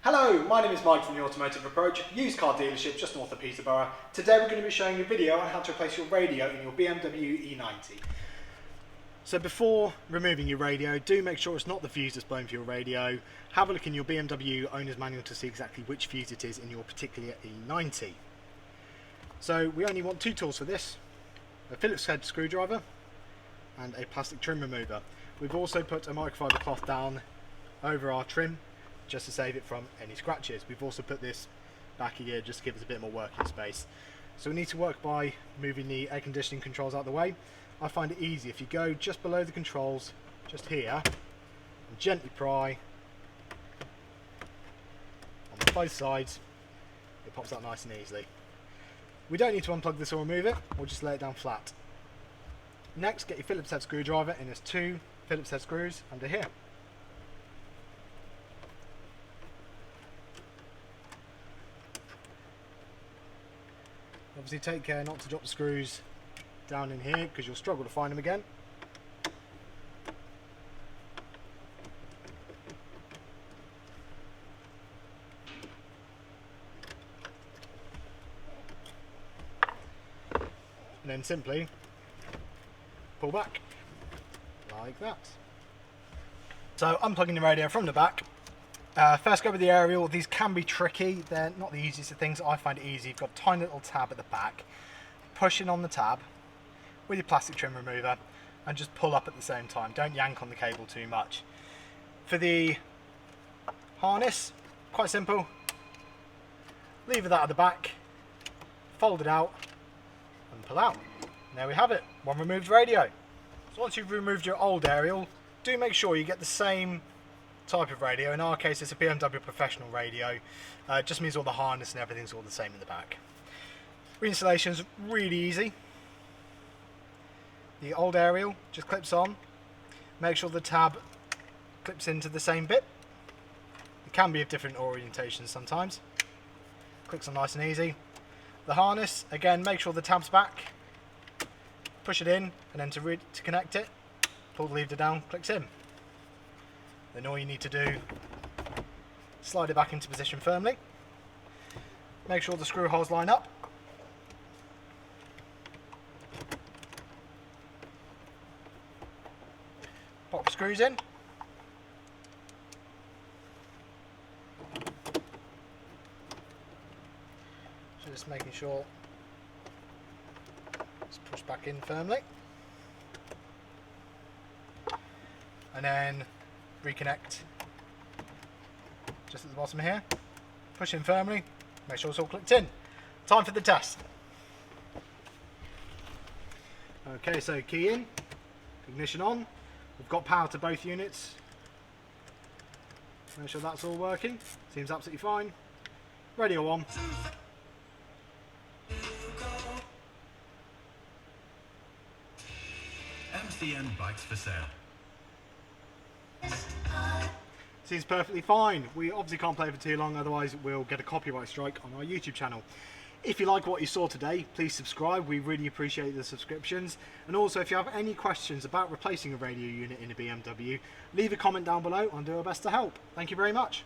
Hello, my name is Mike from the Automotive Approach, used car dealership just north of Peterborough. Today we're going to be showing you a video on how to replace your radio in your BMW E90. So before removing your radio, do make sure it's not the fuse that's blown for your radio. Have a look in your BMW owner's manual to see exactly which fuse it is in your particular E90. So we only want two tools for this, a Phillips head screwdriver and a plastic trim remover. We've also put a microfiber cloth down over our trim just to save it from any scratches. We've also put this back here just to give us a bit more working space. So we need to work by moving the air conditioning controls out of the way. I find it easy if you go just below the controls, just here, and gently pry on both sides. It pops out nice and easily. We don't need to unplug this or remove it, we'll just lay it down flat. Next, get your Phillips head screwdriver, and there's two Phillips head screws under here. Obviously take care not to drop the screws down in here because you'll struggle to find them again. And then simply pull back like that. So unplugging the radio from the back. First go with the aerial. These can be tricky, they're not the easiest of things. I find it easy. You've got a tiny little tab at the back, push in on the tab with your plastic trim remover and just pull up at the same time. Don't yank on the cable too much. For the harness, quite simple. Lever that at the back, fold it out and pull out. And there we have it, one removed radio. So once you've removed your old aerial, do make sure you get the same type of radio. In our case it's a BMW professional radio. It just means all the harness and everything's all the same in the back. Reinstallation's really easy. The old aerial just clips on. Make sure the tab clips into the same bit. It can be of different orientations sometimes. Clicks on nice and easy. The harness, again, make sure the tab's back. Push it in, and then to connect it, pull the lever down, clicks in. Then all you need to do, slide it back into position firmly. Make sure the screw holes line up. Pop the screws in. Just making sure it's pushed back in firmly. And then reconnect just at the bottom here, push in firmly, make sure it's all clicked in. Time for the test. Okay, so key in, ignition on, we've got power to both units, make sure that's all working, seems absolutely fine. Radio on. MCN bikes for sale. Seems perfectly fine. We obviously can't play for too long, otherwise we'll get a copyright strike on our YouTube channel. If you like what you saw today, please subscribe. We really appreciate the subscriptions. And also, if you have any questions about replacing a radio unit in a BMW, leave a comment down below and do our best to help. Thank you very much.